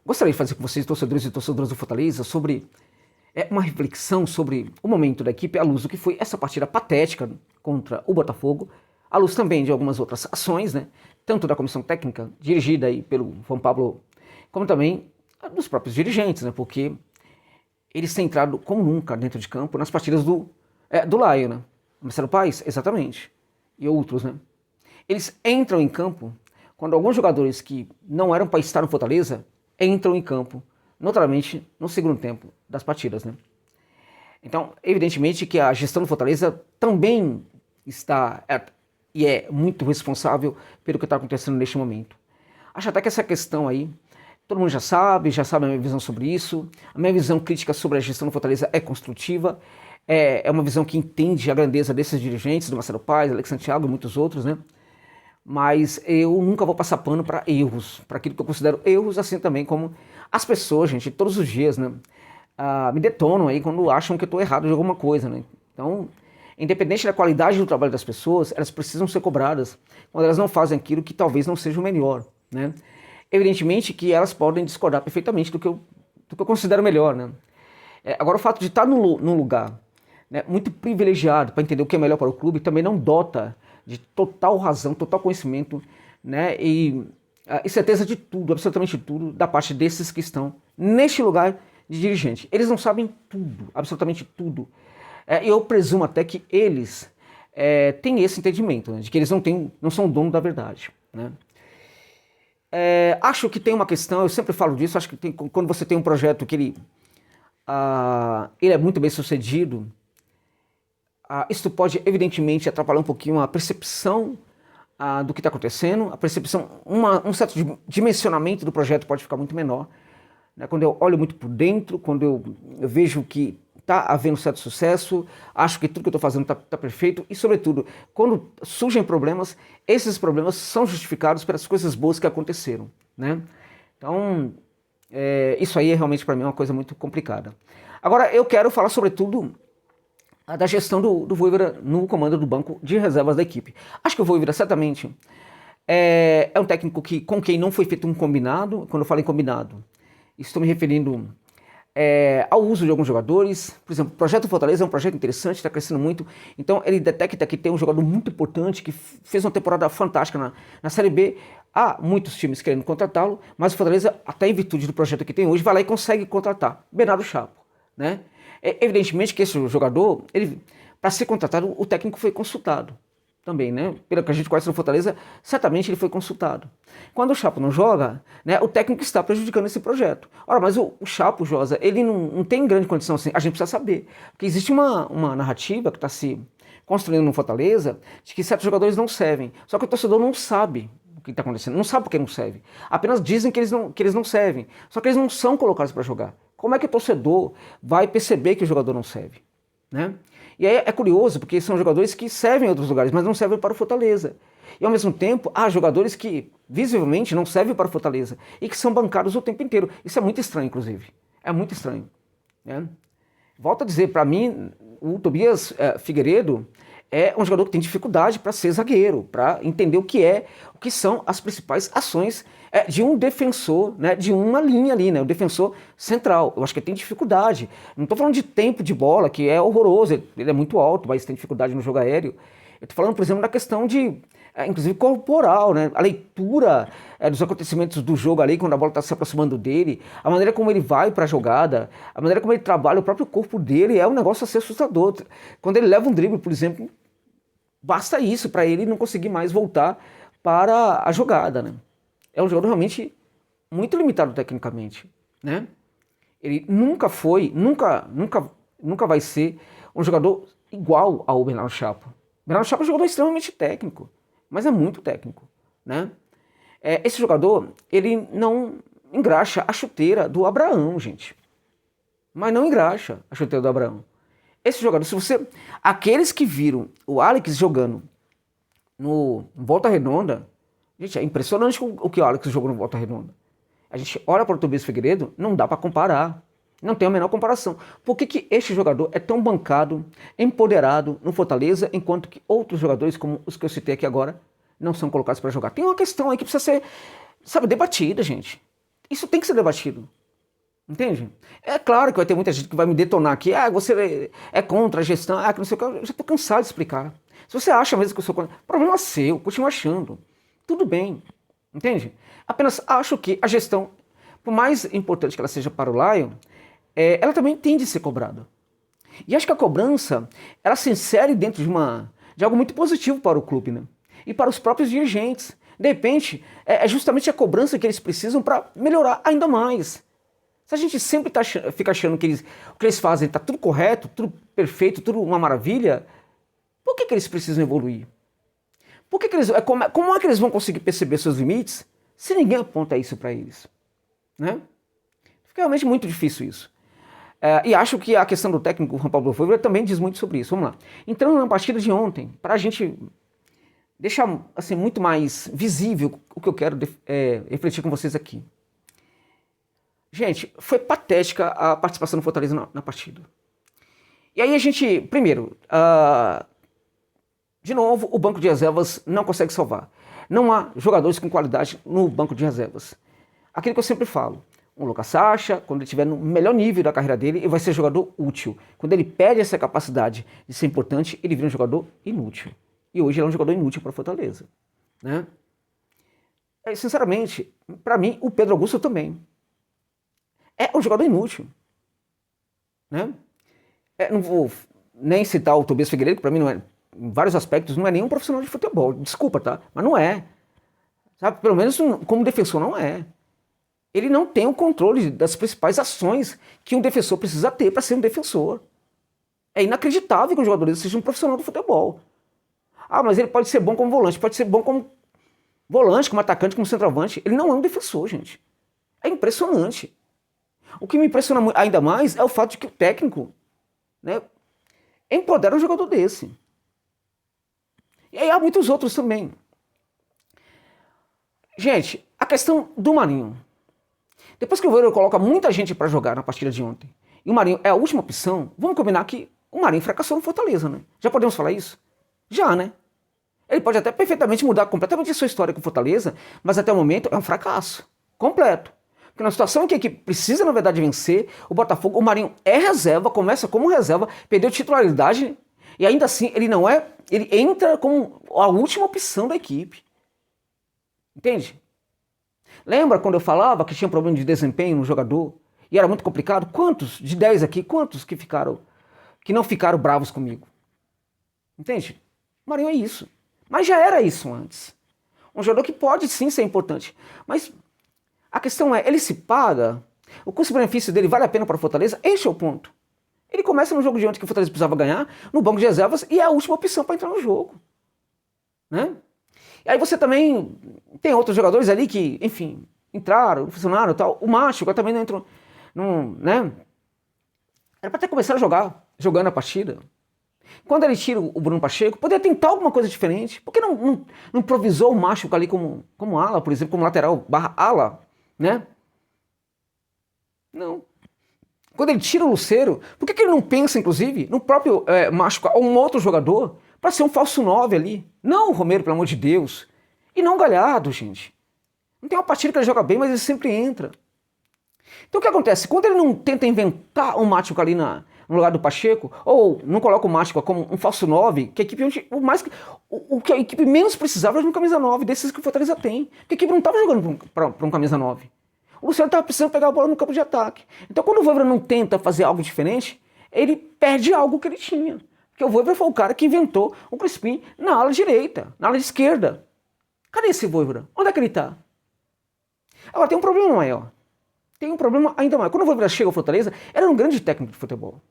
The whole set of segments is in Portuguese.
Gostaria de fazer com vocês, torcedores e torcedoras do Fortaleza, sobre uma reflexão sobre o momento da equipe à luz do que foi essa partida patética contra o Botafogo, à luz também de algumas outras ações, né, tanto da comissão técnica, dirigida aí pelo João Pablo, como também dos próprios dirigentes, né, porque eles têm entrado como nunca dentro de campo nas partidas do Lion, né, Marcelo Paes, exatamente, e outros, né. Eles entram em campo quando alguns jogadores que não eram para estar no Fortaleza entram em campo, notadamente no segundo tempo das partidas, né? Então, evidentemente que a gestão do Fortaleza também está e é muito responsável pelo que está acontecendo neste momento. Acho até que essa questão aí, todo mundo já sabe a minha visão sobre isso. A minha visão crítica sobre a gestão do Fortaleza é construtiva, é uma visão que entende a grandeza desses dirigentes, do Marcelo Paes, Alex Santiago e muitos outros, né? Mas eu nunca vou passar pano para erros, para aquilo que eu considero erros, assim também como as pessoas, gente, todos os dias, né, me detonam aí quando acham que eu estou errado de alguma coisa, né. Então, independente da qualidade do trabalho das pessoas, elas precisam ser cobradas quando elas não fazem aquilo que talvez não seja o melhor, né. Evidentemente que elas podem discordar perfeitamente do que eu considero melhor, né. Agora, o fato de estar num lugar, né, muito privilegiado para entender o que é melhor para o clube também não dota de total razão, total conhecimento, né, e certeza de tudo, absolutamente tudo, da parte desses que estão neste lugar de dirigente. Eles não sabem tudo, absolutamente tudo. E eu presumo até que eles têm esse entendimento, né, de que eles não são dono da verdade, né. Acho que tem uma questão, eu sempre falo disso, acho que quando você tem um projeto que ele é muito bem sucedido, isso pode, evidentemente, atrapalhar um pouquinho a percepção do que está acontecendo, a percepção, um certo dimensionamento do projeto pode ficar muito menor, né? Quando eu olho muito por dentro, quando eu vejo que está havendo certo sucesso, acho que tudo que eu estou fazendo está perfeito e, sobretudo, quando surgem problemas, esses problemas são justificados pelas coisas boas que aconteceram, né? Então, isso aí é realmente para mim uma coisa muito complicada. Agora, eu quero falar, sobretudo, da gestão do Vojvoda no comando do banco de reservas da equipe. Acho que o Vojvoda certamente é um técnico com quem não foi feito um combinado. Quando eu falo em combinado, estou me referindo ao uso de alguns jogadores. Por exemplo, o Projeto Fortaleza é um projeto interessante, está crescendo muito. Então ele detecta que tem um jogador muito importante, que fez uma temporada fantástica na Série B. Há muitos times querendo contratá-lo, mas o Fortaleza, até em virtude do projeto que tem hoje, vai lá e consegue contratar Bernardo Chapo, né? Evidentemente que esse jogador, para ser contratado, o técnico foi consultado também, né? Pelo que a gente conhece no Fortaleza, certamente ele foi consultado. Quando o Chapo não joga, né, o técnico está prejudicando esse projeto. Ora, mas o Chapo, Josa, ele não tem grande condição assim, a gente precisa saber. Porque existe uma narrativa que está se construindo no Fortaleza de que certos jogadores não servem. Só que o torcedor não sabe o que está acontecendo, não sabe por que não serve. Apenas dizem que eles não servem. Só que eles não são colocados para jogar. Como é que o torcedor vai perceber que o jogador não serve, né? E aí é curioso, porque são jogadores que servem em outros lugares, mas não servem para o Fortaleza. E ao mesmo tempo, há jogadores que visivelmente não servem para o Fortaleza e que são bancados o tempo inteiro. Isso é muito estranho, inclusive. É muito estranho, né? Volto a dizer, para mim, o Tobias Figueiredo é um jogador que tem dificuldade para ser zagueiro, para entender o que são as principais ações de um defensor, né, de uma linha ali, né, o defensor central. Eu acho que ele tem dificuldade. Não estou falando de tempo de bola, que é horroroso, ele é muito alto, mas tem dificuldade no jogo aéreo. Eu estou falando, por exemplo, da questão de, inclusive, corporal, né, a leitura dos acontecimentos do jogo ali, quando a bola está se aproximando dele, a maneira como ele vai para a jogada, a maneira como ele trabalha, o próprio corpo dele é um negócio a ser assustador. Quando ele leva um drible, por exemplo, basta isso para ele não conseguir mais voltar para a jogada, né? É um jogador realmente muito limitado tecnicamente, né? Ele nunca vai ser um jogador igual ao Bernardo Chapo. Bernardo Chapo é um jogador extremamente técnico, mas é muito técnico, né? Esse jogador, ele não engraxa a chuteira do Abraão, gente. Mas não engraxa a chuteira do Abraão. Esse jogador, aqueles que viram o Alex jogando no Volta Redonda, gente, é impressionante o que o Alex jogou no Volta Redonda. A gente olha para o Tobias Figueiredo, não dá para comparar. Não tem a menor comparação. Por que este jogador é tão bancado, empoderado no Fortaleza, enquanto que outros jogadores, como os que eu citei aqui agora, não são colocados para jogar? Tem uma questão aí que precisa ser, debatida, gente. Isso tem que ser debatido. Entende? É claro que vai ter muita gente que vai me detonar aqui. Ah, você é contra a gestão. Ah, que não sei o que. Eu já estou cansado de explicar. Se você acha mesmo que eu sou contra, problema seu, continua achando. Tudo bem. Entende? Apenas acho que a gestão, por mais importante que ela seja para o Lion, ela também tem de ser cobrada. E acho que a cobrança, ela se insere dentro de algo muito positivo para o clube, né? E para os próprios dirigentes. De repente, é justamente a cobrança que eles precisam para melhorar ainda mais. Se a gente sempre fica achando que o que eles fazem está tudo correto, tudo perfeito, tudo uma maravilha, por que eles precisam evoluir? Por que eles, como é que eles vão conseguir perceber seus limites se ninguém aponta isso para eles? Né? Fica realmente muito difícil isso. E acho que a questão do técnico Juan Pablo Voivoda também diz muito sobre isso. Vamos lá. Entrando na partida de ontem, para a gente deixar assim, muito mais visível o que eu quero refletir com vocês aqui. Gente, foi patética a participação do Fortaleza na partida. E aí a gente, primeiro, de novo, o banco de reservas não consegue salvar. Não há jogadores com qualidade no banco de reservas. Aquilo que eu sempre falo, o Lucas Sacha, quando ele estiver no melhor nível da carreira dele, ele vai ser jogador útil. Quando ele perde essa capacidade de ser importante, ele vira um jogador inútil. E hoje ele é um jogador inútil para Fortaleza. Né? Sinceramente, para mim, o Pedro Augusto também. É um jogador inútil. Né? Não vou nem citar o Tobias Figueiredo, que para mim não é, em vários aspectos, não é nenhum profissional de futebol. Desculpa, tá? Mas não é. Sabe? Pelo menos como defensor não é. Ele não tem o controle das principais ações que um defensor precisa ter para ser um defensor. É inacreditável que um jogador desse seja um profissional do futebol. Ah, mas ele pode ser bom como volante, pode ser bom como volante, como atacante, como centroavante. Ele não é um defensor, gente. É impressionante. O que me impressiona ainda mais é o fato de que o técnico, né, empodera um jogador desse. E aí há muitos outros também. Gente, a questão do Marinho. Depois que o Voivoda coloca muita gente para jogar na partida de ontem, e o Marinho é a última opção, vamos combinar que o Marinho fracassou no Fortaleza, né? Já podemos falar isso? Já, né? Ele pode até perfeitamente mudar completamente a sua história com o Fortaleza, mas até o momento é um fracasso completo. Porque na situação em que a equipe precisa, na verdade, vencer, o Botafogo, o Marinho é reserva, começa como reserva, perdeu titularidade, e ainda assim ele não é, ele entra como a última opção da equipe. Entende? Lembra quando eu falava que tinha problema de desempenho no jogador? E era muito complicado? Quantos, de 10 aqui, quantos que não ficaram bravos comigo? Entende? O Marinho é isso. Mas já era isso antes. Um jogador que pode sim ser importante. Mas a questão é, ele se paga? O custo-benefício dele vale a pena para o Fortaleza? Este é o ponto. Ele começa no jogo de ontem que o Fortaleza precisava ganhar, no banco de reservas, e é a última opção para entrar no jogo. Né? E aí você também tem outros jogadores ali que, enfim, entraram, funcionaram e tal. O Macho também não entrou, né? Era para ter começado a jogando a partida. Quando ele tira o Bruno Pacheco, poderia tentar alguma coisa diferente. Por que não improvisou o Macho ali como ala, por exemplo, como lateral / ala, né? Não. Quando ele tira o Lucero, por que ele não pensa, inclusive, no próprio Macho ou um outro jogador para ser um falso 9 ali? Não o Romero, pelo amor de Deus. E não o Galhardo, gente. Não tem uma partida que ele joga bem, mas ele sempre entra. Então o que acontece? Quando ele não tenta inventar um Macho ali no lugar do Pacheco, ou não coloca o Macho como um falso 9, que a equipe, o que a equipe menos precisava era de um camisa 9, desses que o Fortaleza tem. Porque a equipe não estava jogando para um camisa 9. O Luciano estava precisando pegar a bola no campo de ataque. Então quando o Voivoda não tenta fazer algo diferente, ele perde algo que ele tinha. Porque o Voivoda foi o cara que inventou o Crispim na ala direita, na ala esquerda. Cadê esse Voivoda? Onde é que ele está? Agora tem um problema maior. Tem um problema ainda maior. Quando o Voivoda chega ao Fortaleza, era um grande técnico de futebol.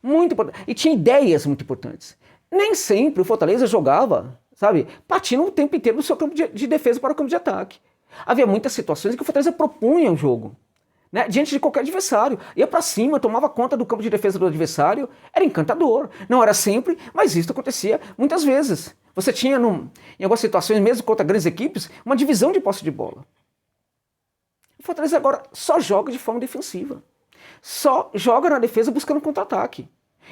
Muito importante. E tinha ideias muito importantes. Nem sempre o Fortaleza jogava, sabe, partindo o tempo inteiro do seu campo de defesa para o campo de ataque. Havia muitas situações em que o Fortaleza propunha o jogo, né, diante de qualquer adversário. Ia para cima, tomava conta do campo de defesa do adversário. Era encantador. Não era sempre, mas isso acontecia muitas vezes. Você tinha, em algumas situações, mesmo contra grandes equipes, uma divisão de posse de bola. O Fortaleza agora só joga de forma defensiva. Só joga na defesa buscando contra-ataque.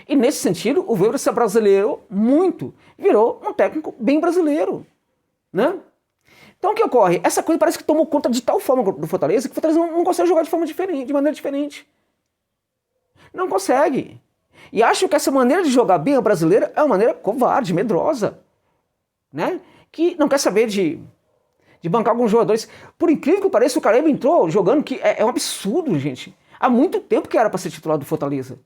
E nesse sentido, o Voivoda se abrasileirou muito. Virou um técnico bem brasileiro. Né? Então o que ocorre? Essa coisa parece que tomou conta de tal forma do Fortaleza que o Fortaleza não consegue jogar de forma diferente, de maneira diferente. Não consegue. E acho que essa maneira de jogar bem a brasileira é uma maneira covarde, medrosa, né? Que não quer saber de bancar alguns jogadores. Por incrível que pareça, o Caleb entrou jogando, que é um absurdo, gente. Há muito tempo que era para ser titular do Fortaleza.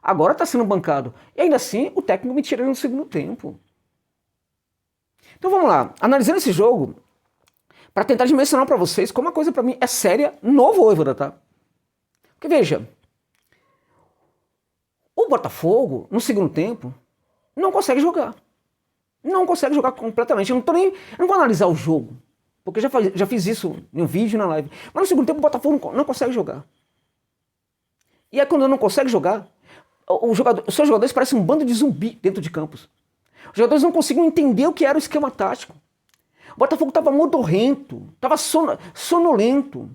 Agora está sendo bancado. E ainda assim, o técnico me tira ele no segundo tempo. Então vamos lá. Analisando esse jogo, para tentar dimensionar para vocês como a coisa para mim é séria no Vojvoda, tá? Porque veja, o Botafogo, no segundo tempo, não consegue jogar. Não consegue jogar completamente. Eu não vou analisar o jogo, porque eu já fiz isso em um vídeo, na live. Mas no segundo tempo o Botafogo não consegue jogar. E aí quando não consegue jogar, os seus jogadores parecem um bando de zumbi dentro de campos. Os jogadores não conseguiam entender o que era o esquema tático. O Botafogo estava modorrento, estava sonolento.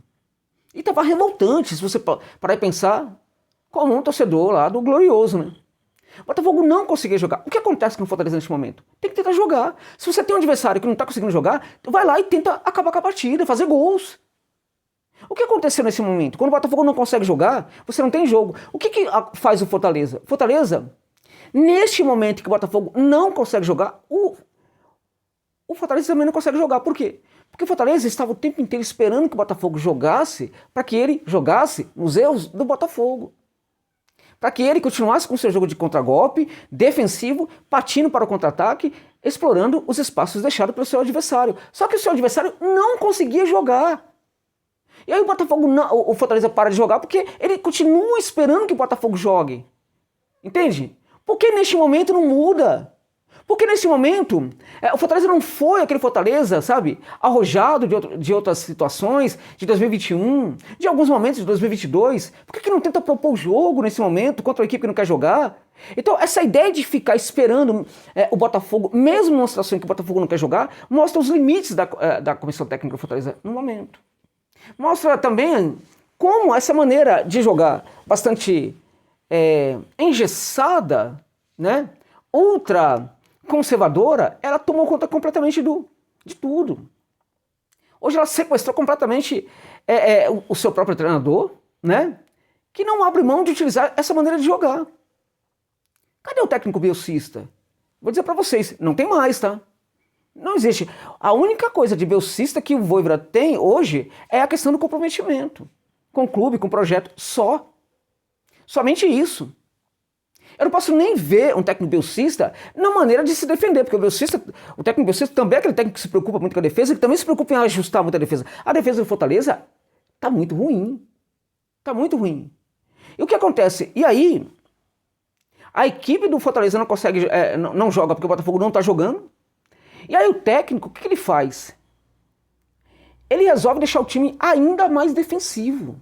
E estava revoltante, se você parar e pensar, como um torcedor lá do Glorioso, né? O Botafogo não conseguia jogar. O que acontece com o Fortaleza neste momento? Tem que tentar jogar. Se você tem um adversário que não está conseguindo jogar, vai lá e tenta acabar com a partida, fazer gols. O que aconteceu nesse momento? Quando o Botafogo não consegue jogar, você não tem jogo. O que faz o Fortaleza? Fortaleza, neste momento que o Botafogo não consegue jogar, o Fortaleza também não consegue jogar. Por quê? Porque o Fortaleza estava o tempo inteiro esperando que o Botafogo jogasse para que ele jogasse nos erros do Botafogo. Para que ele continuasse com seu jogo de contragolpe, defensivo, partindo para o contra-ataque, explorando os espaços deixados pelo seu adversário. Só que o seu adversário não conseguia jogar. E aí o Fortaleza para de jogar porque ele continua esperando que o Botafogo jogue. Entende? Por que neste momento não muda? Porque nesse momento, o Fortaleza não foi aquele Fortaleza, sabe, arrojado de outras situações, de 2021, de alguns momentos de 2022. Por que não tenta propor o jogo nesse momento contra uma equipe que não quer jogar? Então, essa ideia de ficar esperando o Botafogo, mesmo numa situação em que o Botafogo não quer jogar, mostra os limites da comissão técnica do Fortaleza no momento. Mostra também como essa maneira de jogar bastante engessada, né, ultra conservadora, ela tomou conta completamente de tudo. Hoje ela sequestrou completamente o seu próprio treinador, né? Que não abre mão de utilizar essa maneira de jogar. Cadê o técnico bielcista? Vou dizer para vocês, não tem mais, tá? Não existe. A única coisa de bielcista que o Vojvoda tem hoje é a questão do comprometimento com o clube, com o projeto, só. Somente isso. Eu não posso nem ver um técnico bielcista na maneira de se defender, porque o técnico bielcista também é aquele técnico que se preocupa muito com a defesa, que também se preocupa em ajustar muito a defesa. A defesa do Fortaleza tá muito ruim. Tá muito ruim. E o que acontece? E aí, a equipe do Fortaleza não consegue, não joga porque o Botafogo não tá jogando. E aí o técnico, o que ele faz? Ele resolve deixar o time ainda mais defensivo.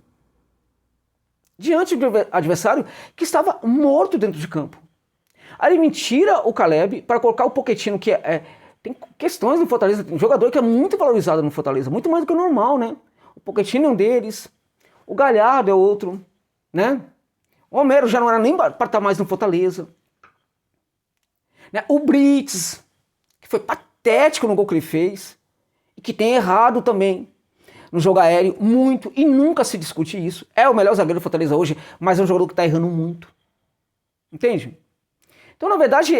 Diante do adversário que estava morto dentro de campo. Aí ele me tira o Caleb para colocar o Pochettino, que tem questões no Fortaleza, tem um jogador que é muito valorizado no Fortaleza, muito mais do que o normal, né? O Pochettino é um deles, o Galhardo é outro, né? O Homero já não era nem para estar mais no Fortaleza. Né? O Brits, que foi patético no gol que ele fez, e que tem errado também no jogo aéreo, muito, e nunca se discute isso. É o melhor zagueiro do Fortaleza hoje, mas é um jogador que está errando muito. Entende? Então, na verdade,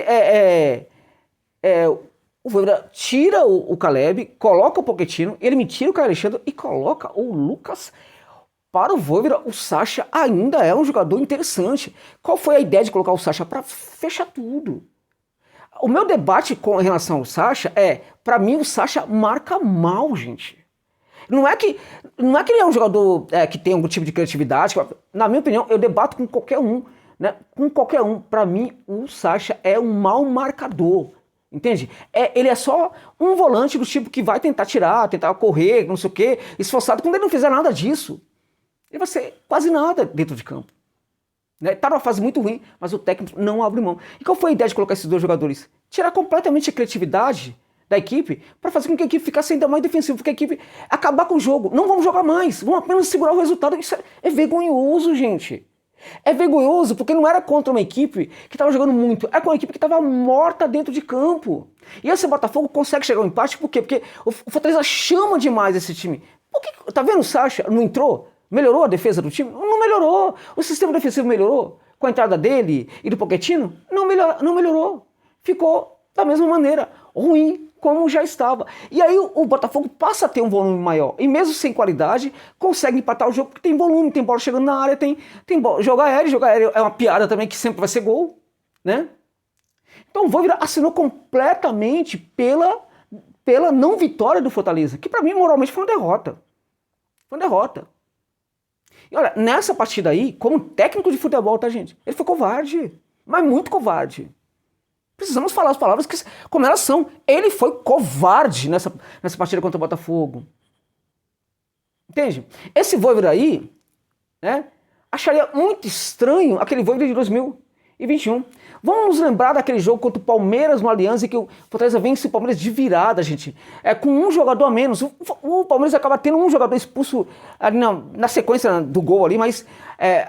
o Vojvoda tira o Caleb, coloca o Pochettino, ele me tira o Caio Alexandre e coloca o Lucas. Para o Vojvoda, o Sacha ainda é um jogador interessante. Qual foi a ideia de colocar o Sacha? Para fechar tudo. O meu debate com relação ao Sacha para mim, o Sacha marca mal, gente. Não é que ele é um jogador que tem algum tipo de criatividade. Na minha opinião, eu debato com qualquer um. Né? Com qualquer um. Para mim, o Sacha é um mau marcador. Entende? Ele é só um volante do tipo que vai tentar tirar, tentar correr, não sei o quê, esforçado. Quando ele não fizer nada disso, ele vai ser quase nada dentro de campo. Né? Tá numa fase muito ruim, mas o técnico não abre mão. E qual foi a ideia de colocar esses dois jogadores? Tirar completamente a criatividade da equipe para fazer com que a equipe ficasse ainda mais defensiva, porque a equipe acabar com o jogo. Não vamos jogar mais, vamos apenas segurar o resultado. Isso é vergonhoso, gente. É vergonhoso porque não era contra uma equipe que estava jogando muito, era com uma equipe que estava morta dentro de campo. E esse Botafogo consegue chegar ao empate por quê? Porque o Fortaleza chama demais esse time. Por que, tá vendo o Sacha? Não entrou? Melhorou a defesa do time? Não melhorou. O sistema defensivo melhorou? Com a entrada dele e do Pochettino? Não melhorou. Ficou da mesma maneira, ruim como já estava. E aí o Botafogo passa a ter um volume maior. E mesmo sem qualidade, consegue empatar o jogo porque tem volume, tem bola chegando na área, tem jogo aéreo. Jogo aéreo é uma piada também que sempre vai ser gol, né? Então o Vojvoda assinou completamente pela não vitória do Fortaleza, que para mim moralmente foi uma derrota. Foi uma derrota. E olha, nessa partida aí, como técnico de futebol, tá, gente? Ele foi covarde, mas muito covarde. Precisamos falar as palavras como elas são. Ele foi covarde nessa partida contra o Botafogo. Entende? Esse Vojvoda aí, né, acharia muito estranho aquele Vojvoda de 2021. Vamos nos lembrar daquele jogo contra o Palmeiras no Allianz, em que o Fortaleza vence o Palmeiras de virada, gente. Com um jogador a menos. O Palmeiras acaba tendo um jogador expulso ali na sequência do gol ali, mas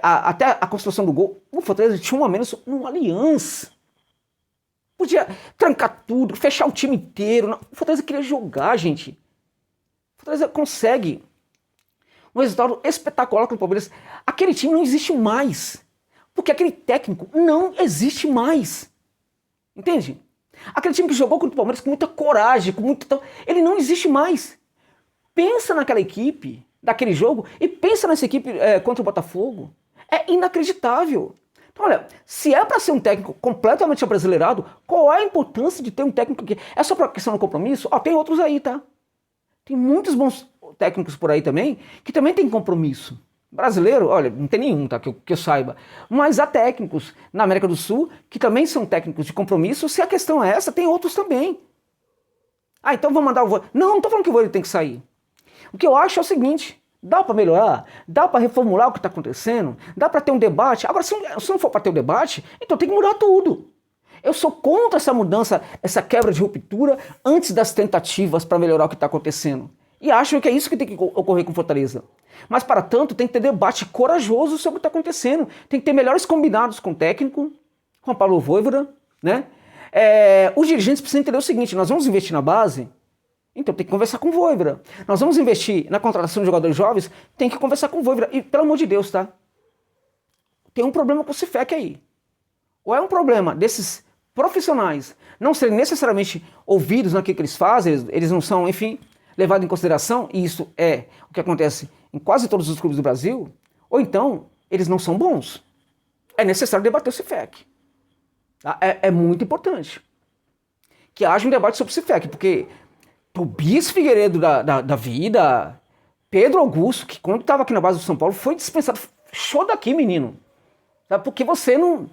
até a construção do gol, o Fortaleza tinha um a menos no Allianz. Podia trancar tudo, fechar o time inteiro. O Fortaleza queria jogar, gente. O Fortaleza consegue um resultado espetacular com o Palmeiras. Aquele time não existe mais. Porque aquele técnico não existe mais. Entende? Aquele time que jogou contra o Palmeiras com muita coragem, ele não existe mais. Pensa naquela equipe, daquele jogo, e pensa nessa equipe contra o Botafogo. É inacreditável. Então, olha, se é para ser um técnico completamente abrasileirado, qual é a importância de ter um técnico que é só para questão do compromisso? Tem outros aí, tá? Tem muitos bons técnicos por aí também, que também tem compromisso. Brasileiro, olha, não tem nenhum, tá? Que eu saiba. Mas há técnicos na América do Sul que também são técnicos de compromisso. Se a questão é essa, tem outros também. Então vamos mandar o Vojvoda. Não tô falando que o Vojvoda tem que sair. O que eu acho é o seguinte: dá para melhorar, dá para reformular o que está acontecendo, dá para ter um debate. Agora, se não for para ter um debate, então tem que mudar tudo. Eu sou contra essa mudança, essa quebra de ruptura antes das tentativas para melhorar o que está acontecendo. E acho que é isso que tem que ocorrer com Fortaleza. Mas, para tanto, tem que ter debate corajoso sobre o que está acontecendo. Tem que ter melhores combinados com o técnico, com o Paulo Vojvoda, né? Os dirigentes precisam entender o seguinte: nós vamos investir na base, então tem que conversar com o Vojvoda. Nós vamos investir na contratação de jogadores jovens, tem que conversar com o Vojvoda. E, pelo amor de Deus, tá? Tem um problema com o Cifec aí. Ou é um problema desses profissionais não serem necessariamente ouvidos naquilo que eles fazem, eles não são, enfim, levados em consideração, e isso é o que acontece em quase todos os clubes do Brasil, ou então eles não são bons. É necessário debater o Cifec. Tá? É muito importante que haja um debate sobre o Cifec, porque Tobias Figueiredo da vida, Pedro Augusto, que quando estava aqui na base do São Paulo, foi dispensado. Show daqui, menino. Sabe? Porque você não...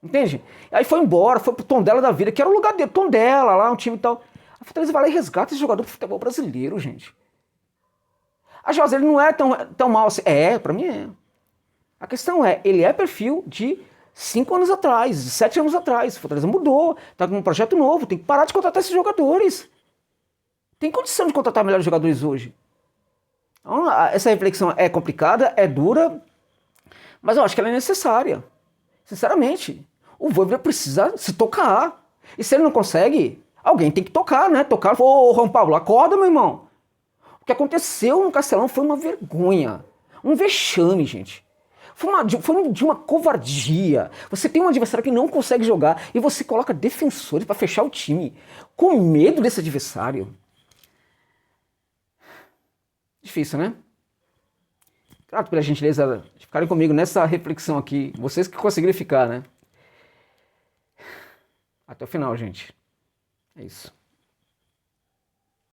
Entende? Aí foi embora, foi pro Tondela da vida, que era o lugar dele, Tondela lá, um time e tal. A Fortaleza vai lá e resgata esse jogador pro futebol brasileiro, gente. A Juazeiro não é tão mal assim. Pra mim é. A questão é, ele é perfil de 5 anos atrás, 7 anos atrás. A Fortaleza mudou, tá com um projeto novo, tem que parar de contratar esses jogadores. Tem condição de contratar melhores jogadores hoje. Então, essa reflexão é complicada, é dura, mas eu acho que ela é necessária. Sinceramente. O Vojvoda precisa se tocar. E se ele não consegue, alguém tem que tocar, né? Tocar. Ô, Juan Pablo, acorda, meu irmão. O que aconteceu no Castelão foi uma vergonha. Um vexame, gente. Foi de uma covardia. Você tem um adversário que não consegue jogar e você coloca defensores para fechar o time. Com medo desse adversário. Difícil, né? Grato pela gentileza de ficarem comigo nessa reflexão aqui. Vocês que conseguiram ficar, né? Até o final, gente. É isso.